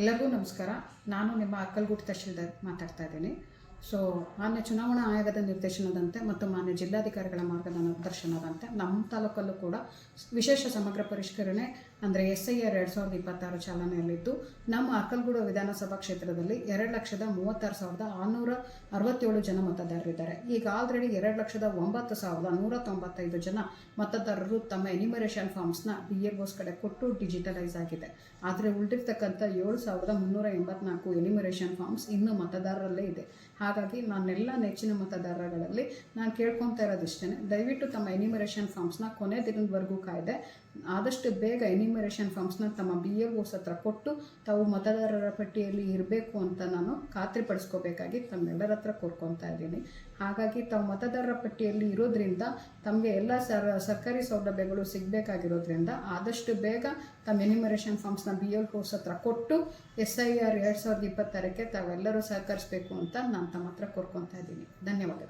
ಎಲ್ಲರಿಗೂ ನಮಸ್ಕಾರ. ನಾನು ನಿಮ್ಮ ಅಕ್ಕಲಗೂಡು ತಹಶೀಲ್ದಾರ್ ಮಾತಾಡ್ತಾ ಇದ್ದೀನಿ. ಮಾನ್ಯ ಚುನಾವಣಾ ಆಯೋಗದ ನಿರ್ದೇಶನದಂತೆ ಮತ್ತು ಮಾನ್ಯ ಜಿಲ್ಲಾಧಿಕಾರಿಗಳ ಮಾರ್ಗದರ್ಶನದಂತೆ ನಮ್ಮ ತಾಲೂಕಲ್ಲೂ ಕೂಡ ವಿಶೇಷ ಸಮಗ್ರ ಪರಿಷ್ಕರಣೆ ಅಂದರೆ SIR 2026 ಚಾಲನೆಯಲ್ಲಿದ್ದು, ನಮ್ಮ ಅಕ್ಕಲಗೂಡು ವಿಧಾನಸಭಾ ಕ್ಷೇತ್ರದಲ್ಲಿ 2,36,667 ಜನ ಮತದಾರರಿದ್ದಾರೆ. ಈಗ ಆಲ್ರೆಡಿ 2,09,195 ಜನ ಮತದಾರರು ತಮ್ಮ ಎನಿಮರೇಷನ್ ಫಾರ್ಮ್ಸ್ನ BLOs ಕಡೆ ಕೊಟ್ಟು ಡಿಜಿಟಲೈಸ್ ಆಗಿದೆ. ಆದರೆ ಉಳಿದಿರ್ತಕ್ಕಂಥ 7,384 ಎನಿಮರೇಷನ್ ಫಾರ್ಮ್ಸ್ ಇನ್ನೂ ಮತದಾರರಲ್ಲೇ ಇದೆ. ಹಾಗಾಗಿ ನಾನೆಲ್ಲ ನೆಚ್ಚಿನ ಮತದಾರಗಳಲ್ಲಿ ನಾನು ಕೇಳ್ಕೊತಾ ಇರೋದಿಷ್ಟೇ, ದಯವಿಟ್ಟು ತಮ್ಮ ಎನಿಮರೇಷನ್ ಫಾರ್ಮ್ಸ್ನ ಕೊನೆ ದಿನದವರೆಗೂ ಕಾಯ್ದೆ ಆದಷ್ಟು ಬೇಗ ಎನಿಮರೇಷನ್ ಫಾರ್ಮ್ಸ್ನ ತಮ್ಮ BLOs ಹತ್ರ ಕೊಟ್ಟು ತಾವು ಮತದಾರರ ಪಟ್ಟಿಯಲ್ಲಿ ಇರಬೇಕು ಅಂತ ನಾನು ಖಾತ್ರಿಪಡಿಸ್ಕೋಬೇಕಾಗಿ ತಮ್ಮೆಲ್ಲರ ಹತ್ರ ಕೋರ್ಕೊತಾ ಇದ್ದೀನಿ. ಹಾಗಾಗಿ ತಾವು ಮತದಾರರ ಪಟ್ಟಿಯಲ್ಲಿ ಇರೋದ್ರಿಂದ ತಮಗೆ ಎಲ್ಲ ಸರ್ಕಾರಿ ಸೌಲಭ್ಯಗಳು ಸಿಗಬೇಕಾಗಿರೋದ್ರಿಂದ ಆದಷ್ಟು ಬೇಗ ತಮ್ಮ ಎನಿಮರೇಷನ್ ಫಾರ್ಮ್ಸ್ನ BLOs ಹತ್ರ ಕೊಟ್ಟು SIR 2026ಕ್ಕೆ ತಾವೆಲ್ಲರೂ ಸಹಕರಿಸಬೇಕು ಅಂತ ನಾನು ತಮ್ಮ ಹತ್ರ ಕೋರ್ಕೊತಾ ಇದ್ದೀನಿ. ಧನ್ಯವಾದಗಳು.